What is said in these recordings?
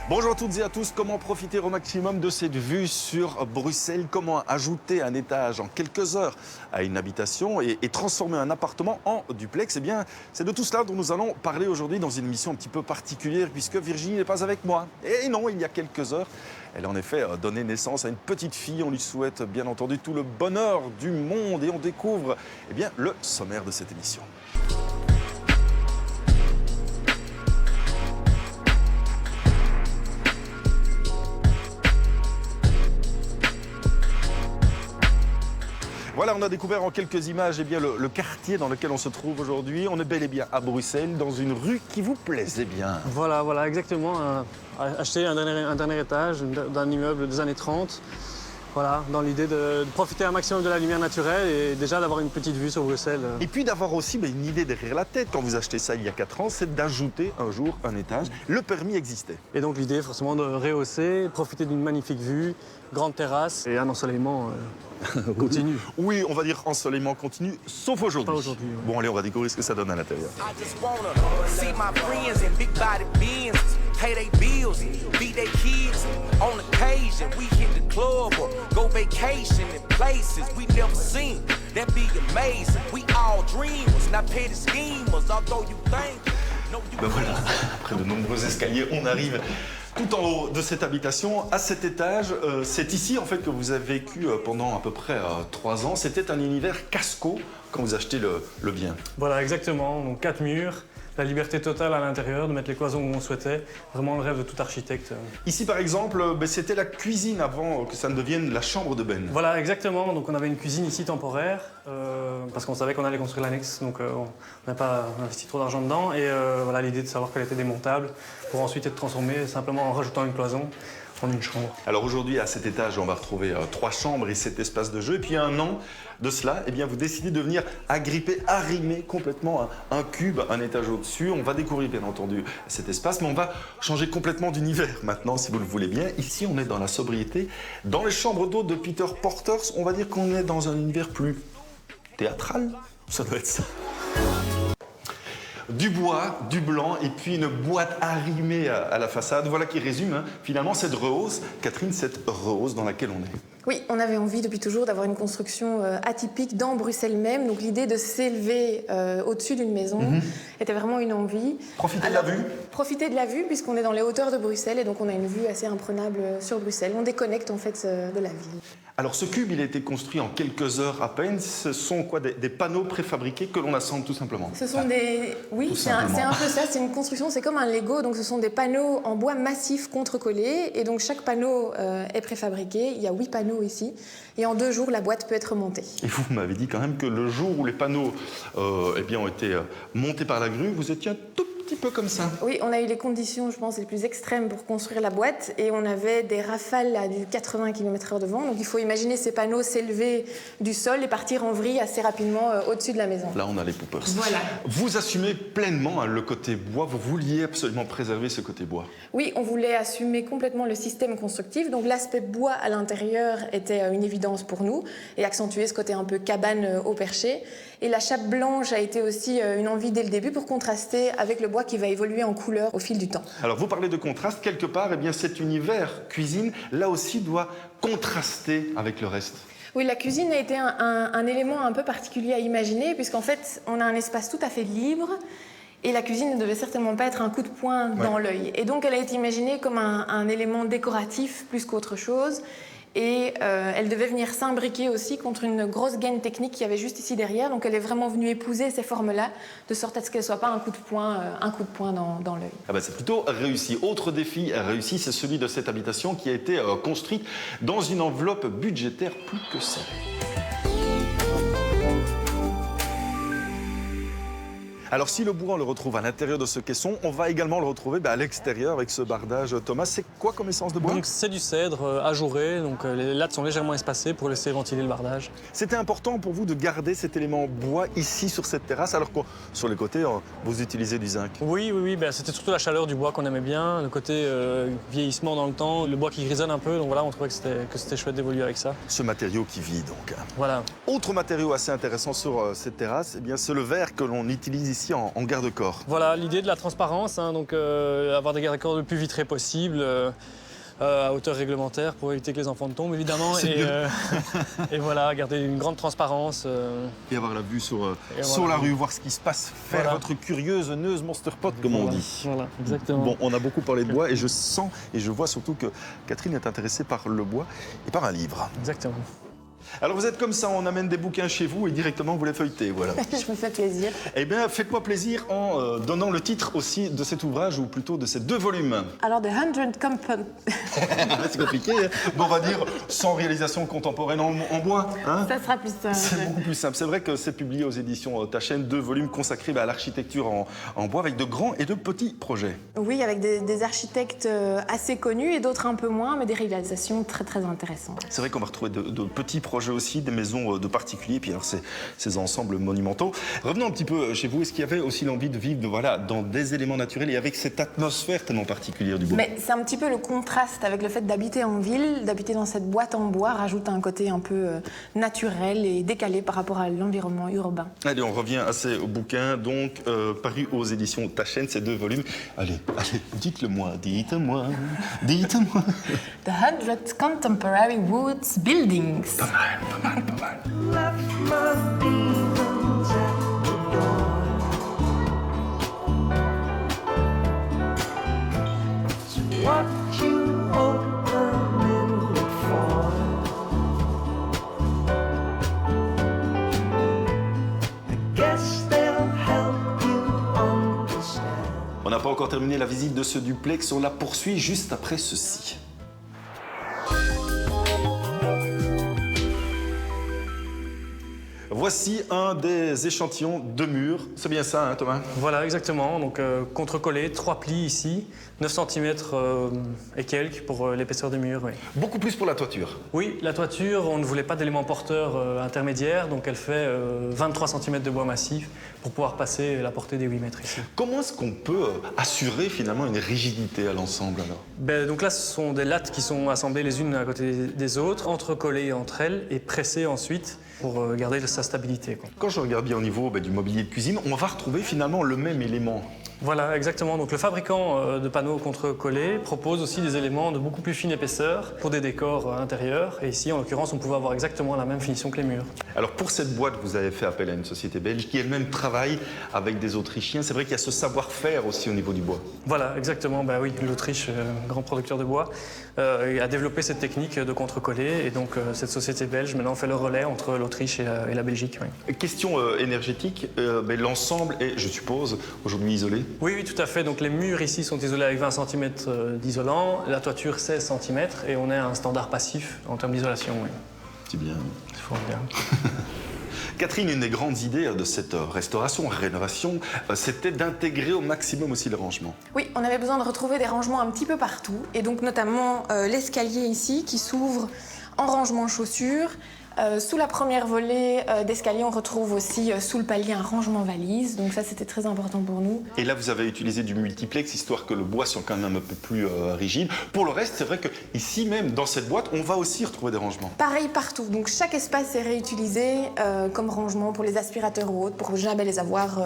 Bonjour à toutes et à tous. Comment profiter au maximum de cette vue sur Bruxelles? Comment ajouter un étage en quelques heures à une habitation et transformer un appartement en duplex? Eh bien, c'est de tout cela dont nous allons parler aujourd'hui dans une émission un petit peu particulière puisque Virginie n'est pas avec moi. Et non, il y a quelques heures, elle a en effet donné naissance à une petite fille. On lui souhaite bien entendu tout le bonheur du monde et on découvre le sommaire de cette émission. Voilà, on a découvert en quelques images le quartier dans lequel on se trouve aujourd'hui. On est bel et bien à Bruxelles, dans une rue qui vous plaisait bien. Voilà, exactement. Acheter un dernier étage d'un immeuble des années 30. Voilà, dans l'idée de profiter un maximum de la lumière naturelle et déjà d'avoir une petite vue sur Bruxelles. Et puis d'avoir aussi une idée derrière la tête. Quand vous achetez ça il y a 4 ans, c'est d'ajouter un jour un étage. Le permis existait. Et donc l'idée, forcément, de rehausser, profiter d'une magnifique vue, grande terrasse et un ensoleillement continu. Oui, on va dire ensoleillement continu, sauf aujourd'hui. Pas aujourd'hui, ouais. Bon, allez, on va découvrir ce que ça donne à l'intérieur. Pay their bills, feed their kids. On occasion, we hit the club or go vacation in places we never seen. That be amazing. We all dreamers, not petty schemers. Although you think, no, you Voilà, après de nombreux escaliers, on arrive tout en haut de cette habitation, à cet étage. C'est ici en fait que vous avez vécu pendant à peu près 3 ans. C'était un univers Casco quand vous achetez le bien. Voilà, exactement. Donc 4 murs. La liberté totale à l'intérieur, de mettre les cloisons où on souhaitait. Vraiment le rêve de tout architecte. Ici, par exemple, c'était la cuisine avant que ça ne devienne la chambre de Ben. Voilà, exactement. Donc on avait une cuisine ici temporaire, parce qu'on savait qu'on allait construire l'annexe, donc on n'a pas investi trop d'argent dedans. Et voilà, l'idée de savoir qu'elle était démontable, pour ensuite être transformée simplement en rajoutant une cloison en une chambre. Alors aujourd'hui, à cet étage, on va retrouver 3 chambres et cet espace de jeu. Et puis il y a un an de cela, vous décidez de venir agripper, arrimer complètement un cube, un étage au-dessus. On va découvrir bien entendu cet espace, mais on va changer complètement d'univers maintenant, si vous le voulez bien. Ici, on est dans la sobriété. Dans les chambres d'hôtes de Peter Porters, on va dire qu'on est dans un univers plus théâtral. Ça doit être ça. Du bois, du blanc et puis une boîte arrimée à la façade. Voilà qui résume finalement cette rehausse. Catherine, cette rehausse dans laquelle on est. Oui, on avait envie depuis toujours d'avoir une construction atypique dans Bruxelles même. Donc l'idée de s'élever au-dessus d'une maison était vraiment une envie. Profiter de la vue. Profiter de la vue puisqu'on est dans les hauteurs de Bruxelles et donc on a une vue assez imprenable sur Bruxelles. On déconnecte en fait de la ville. Alors ce cube, il a été construit en quelques heures à peine. Ce sont quoi, des panneaux préfabriqués que l'on assemble tout simplement? Ce sont des... Oui, c'est un peu ça. C'est une construction, c'est comme un Lego. Donc ce sont des panneaux en bois massif contre-collés. Et donc chaque panneau est préfabriqué. Il y a 8 panneaux ici. Et en 2 jours, la boîte peut être montée. Et vous m'avez dit quand même que le jour où les panneaux ont été montés par la grue, vous étiez un tout petit peu comme ça. Oui, on a eu les conditions, je pense, les plus extrêmes pour construire la boîte. Et on avait des rafales à du 80 km/h de vent. Donc il faut imaginer ces panneaux s'élever du sol et partir en vrille assez rapidement au-dessus de la maison. Là, on a les poopers. Voilà. Vous assumez pleinement le côté bois. Vous vouliez absolument préserver ce côté bois. Oui, on voulait assumer complètement le système constructif. Donc l'aspect bois à l'intérieur était une évidence pour nous et accentuer ce côté un peu cabane au perché. Et la chape blanche a été aussi une envie dès le début pour contraster avec le bois qui va évoluer en couleur au fil du temps. Alors vous parlez de contraste, quelque part, cet univers cuisine, là aussi, doit contraster avec le reste. Oui, la cuisine a été un élément un peu particulier à imaginer puisqu'en fait, on a un espace tout à fait libre. Et la cuisine ne devait certainement pas être un coup de poing dans l'œil. Et donc elle a été imaginée comme un élément décoratif plus qu'autre chose. Et elle devait venir s'imbriquer aussi contre une grosse gaine technique qu'il y avait juste ici derrière. Donc elle est vraiment venue épouser ces formes-là, de sorte à ce qu'elle ne soit pas un coup de poing dans l'œil. Ah bah c'est plutôt réussi. Autre défi réussi, c'est celui de cette habitation qui a été construite dans une enveloppe budgétaire plus que serrée. Alors si le bois, on le retrouve à l'intérieur de ce caisson, on va également le retrouver à l'extérieur avec ce bardage. Thomas, c'est quoi comme essence de bois? Donc c'est du cèdre ajouré, donc les lattes sont légèrement espacées pour laisser ventiler le bardage. C'était important pour vous de garder cet élément bois ici sur cette terrasse, alors que sur les côtés, vous utilisez du zinc. Oui, c'était surtout la chaleur du bois qu'on aimait bien, le côté vieillissement dans le temps, le bois qui grisonne un peu, donc voilà, on trouvait que c'était chouette d'évoluer avec ça. Ce matériau qui vit donc. Voilà. Autre matériau assez intéressant sur cette terrasse, c'est le verre que l'on utilise ici ici en garde-corps. Voilà, l'idée de la transparence, hein, donc avoir des garde-corps le plus vitrés possible, à hauteur réglementaire pour éviter que les enfants ne tombent, évidemment. Et voilà, garder une grande transparence. Et avoir la vue sur voilà. la rue, voir ce qui se passe, faire Voilà. votre curieuse neuse monster pot, comme on dit. Voilà, exactement. Bon, on a beaucoup parlé de bois et je sens et je vois surtout que Catherine est intéressée par le bois et par un livre. Exactement. Alors vous êtes comme ça, on amène des bouquins chez vous et directement vous les feuilletez, voilà. Je me fais plaisir. Eh bien, faites-moi plaisir en donnant le titre aussi de cet ouvrage, ou plutôt de ces 2 volumes. Alors, The 100 Compound. C'est compliqué, hein. Bon, on va dire sans réalisation contemporaine en bois, hein. Ça sera plus simple. C'est beaucoup plus simple. C'est vrai que c'est publié aux éditions Taschen, 2 volumes consacrés à l'architecture en bois, avec de grands et de petits projets. Oui, avec des architectes assez connus et d'autres un peu moins, mais des réalisations très très intéressantes. C'est vrai qu'on va retrouver de petits projets aussi, des maisons de particuliers, puis alors ces ensembles monumentaux. Revenons un petit peu chez vous. Est-ce qu'il y avait aussi l'envie de vivre dans des éléments naturels et avec cette atmosphère tellement particulière du bois? Mais c'est un petit peu le contraste avec le fait d'habiter en ville, d'habiter dans cette boîte en bois, rajoute un côté un peu naturel et décalé par rapport à l'environnement urbain. Allez, on revient à ces bouquins, donc parus aux éditions Taschen, ces 2 volumes. Allez, dites-le-moi, dites-moi. The 100 Contemporary Woods Buildings. Pas mal. Left my demons at the door to watch you open it for. I guess they'll help you understand. On n'a pas encore terminé la visite de ce duplex, on la poursuit juste après ceci. Voici un des échantillons de murs. C'est bien ça, hein, Thomas? Voilà, exactement. Donc contre-collé, 3 plis ici, 9 cm et quelques pour l'épaisseur des murs. Oui. Beaucoup plus pour la toiture. Oui, la toiture, on ne voulait pas d'éléments porteurs intermédiaires, donc elle fait 23 cm de bois massif pour pouvoir passer la portée des 8 mètres ici. Comment est-ce qu'on peut assurer finalement une rigidité à l'ensemble alors? Donc là, ce sont des lattes qui sont assemblées les unes à côté des autres, entrecollées entre elles et pressées ensuite pour garder sa stabilité, quoi. Quand je regarde bien au niveau du mobilier de cuisine, on va retrouver finalement le même élément. Voilà, exactement. Donc le fabricant de panneaux contre-collés propose aussi des éléments de beaucoup plus fine épaisseur pour des décors intérieurs. Et ici, en l'occurrence, on pouvait avoir exactement la même finition que les murs. Alors pour cette boîte, vous avez fait appel à une société belge qui elle-même travaille avec des Autrichiens. C'est vrai qu'il y a ce savoir-faire aussi au niveau du bois. Voilà, exactement. Oui, l'Autriche, grand producteur de bois, a développé cette technique de contre-collé. Et donc cette société belge maintenant fait le relais entre l'Autriche et la Belgique. Oui. Question énergétique, l'ensemble est, je suppose, aujourd'hui isolé. Oui, oui, tout à fait. Donc les murs ici sont isolés avec 20 cm d'isolant, la toiture 16 cm et on est à un standard passif en termes d'isolation. Oui. C'est bien. C'est formidable. Catherine, une des grandes idées de cette restauration, rénovation, c'était d'intégrer au maximum aussi le rangement. Oui, on avait besoin de retrouver des rangements un petit peu partout, et donc notamment l'escalier ici qui s'ouvre en rangement chaussures. Sous la première volée d'escalier, on retrouve aussi sous le palier un rangement valise, donc ça c'était très important pour nous. Et là, vous avez utilisé du multiplex, histoire que le bois soit quand même un peu plus rigide. Pour le reste, c'est vrai que ici même, dans cette boîte, on va aussi retrouver des rangements. Pareil partout, donc chaque espace est réutilisé comme rangement pour les aspirateurs ou autres, pour jamais les avoir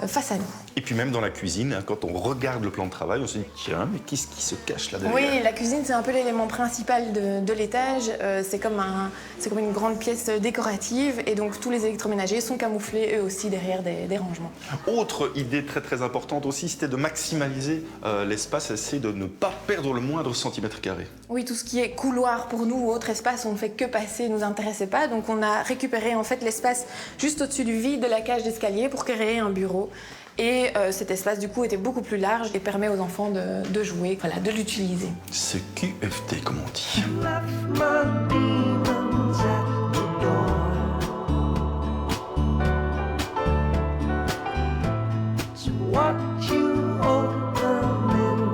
face à nous. Et puis même dans la cuisine, hein, quand on regarde le plan de travail, on se dit tiens, mais qu'est-ce qui se cache là derrière? Oui, la cuisine c'est un peu l'élément principal de l'étage. C'est comme une grande pièce décorative et donc tous les électroménagers sont camouflés eux aussi derrière des rangements. Autre idée très très importante aussi, c'était de maximaliser l'espace, essayer de ne pas perdre le moindre centimètre carré. Oui, tout ce qui est couloir pour nous ou autre espace, on ne fait que passer, nous intéressait pas. Donc on a récupéré en fait l'espace juste au-dessus du vide de la cage d'escalier pour créer un bureau. Et cet espace, du coup, était beaucoup plus large et permet aux enfants de jouer, voilà, de l'utiliser. C'est QFT, comme on dit. Left my demons at the door to watch you open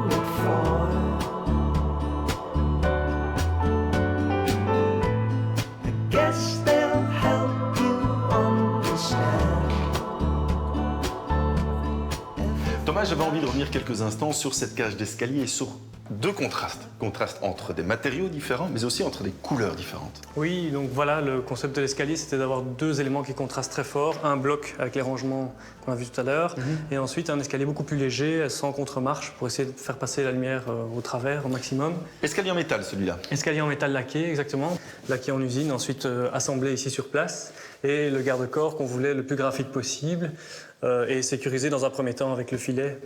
it for. I guess they'll help you understand. Thomas, j'avais envie de revenir quelques instants sur cette cage d'escalier et sur deux contrastes. Contraste entre des matériaux différents, mais aussi entre des couleurs différentes. Oui, donc voilà, le concept de l'escalier, c'était d'avoir deux éléments qui contrastent très fort. Un bloc avec les rangements qu'on a vu tout à l'heure, et ensuite un escalier beaucoup plus léger, sans contre-marche, pour essayer de faire passer la lumière au travers au maximum. Escalier en métal, celui-là. Escalier en métal laqué, exactement. Laqué en usine, ensuite assemblé ici sur place. Et le garde-corps qu'on voulait le plus graphique possible et sécurisé dans un premier temps avec le filet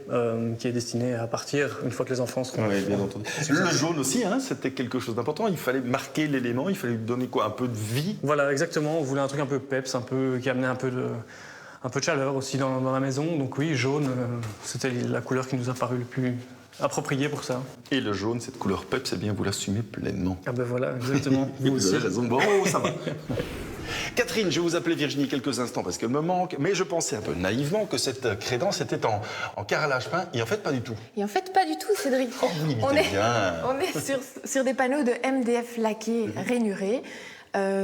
qui est destiné à partir une fois que les enfants seront... Oui, bien entendu. Le jaune aussi, hein, c'était quelque chose d'important. Il fallait marquer l'élément, il fallait lui donner quoi, un peu de vie. Voilà, exactement. On voulait un truc un peu peps, qui amenait un peu de chaleur aussi dans la maison. Donc oui, jaune, c'était la couleur qui nous a paru le plus appropriée pour ça. Et le jaune, cette couleur peps, eh bien, vous l'assumez pleinement. Ah ben voilà, exactement. Et vous avez raison. Bon, ça va. Catherine, je vais vous appeler Virginie quelques instants parce qu'elle me manque, mais je pensais un peu naïvement que cette crédence était en carrelage peint, et en fait pas du tout. Et en fait, pas du tout, Cédric. Oh, vous l'imitez bien. On est sur des panneaux de MDF laqués rainurés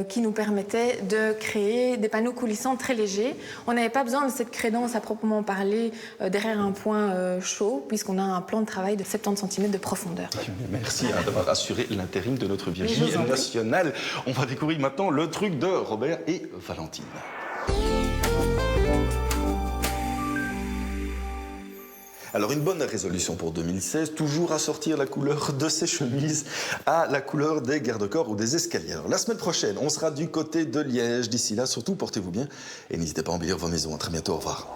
qui nous permettaient de créer des panneaux coulissants très légers. On n'avait pas besoin de cette crédence à proprement parler derrière un point chaud, puisqu'on a un plan de travail de 70 cm de profondeur. Merci d'avoir assuré l'intérim de notre Virginie nationale. On va découvrir maintenant le truc de Robert et Valentine. Alors, une bonne résolution pour 2016, toujours assortir la couleur de ses chemises à la couleur des garde-corps ou des escaliers. Alors, la semaine prochaine, on sera du côté de Liège. D'ici là, surtout, portez-vous bien et n'hésitez pas à embellir vos maisons. À très bientôt, au revoir.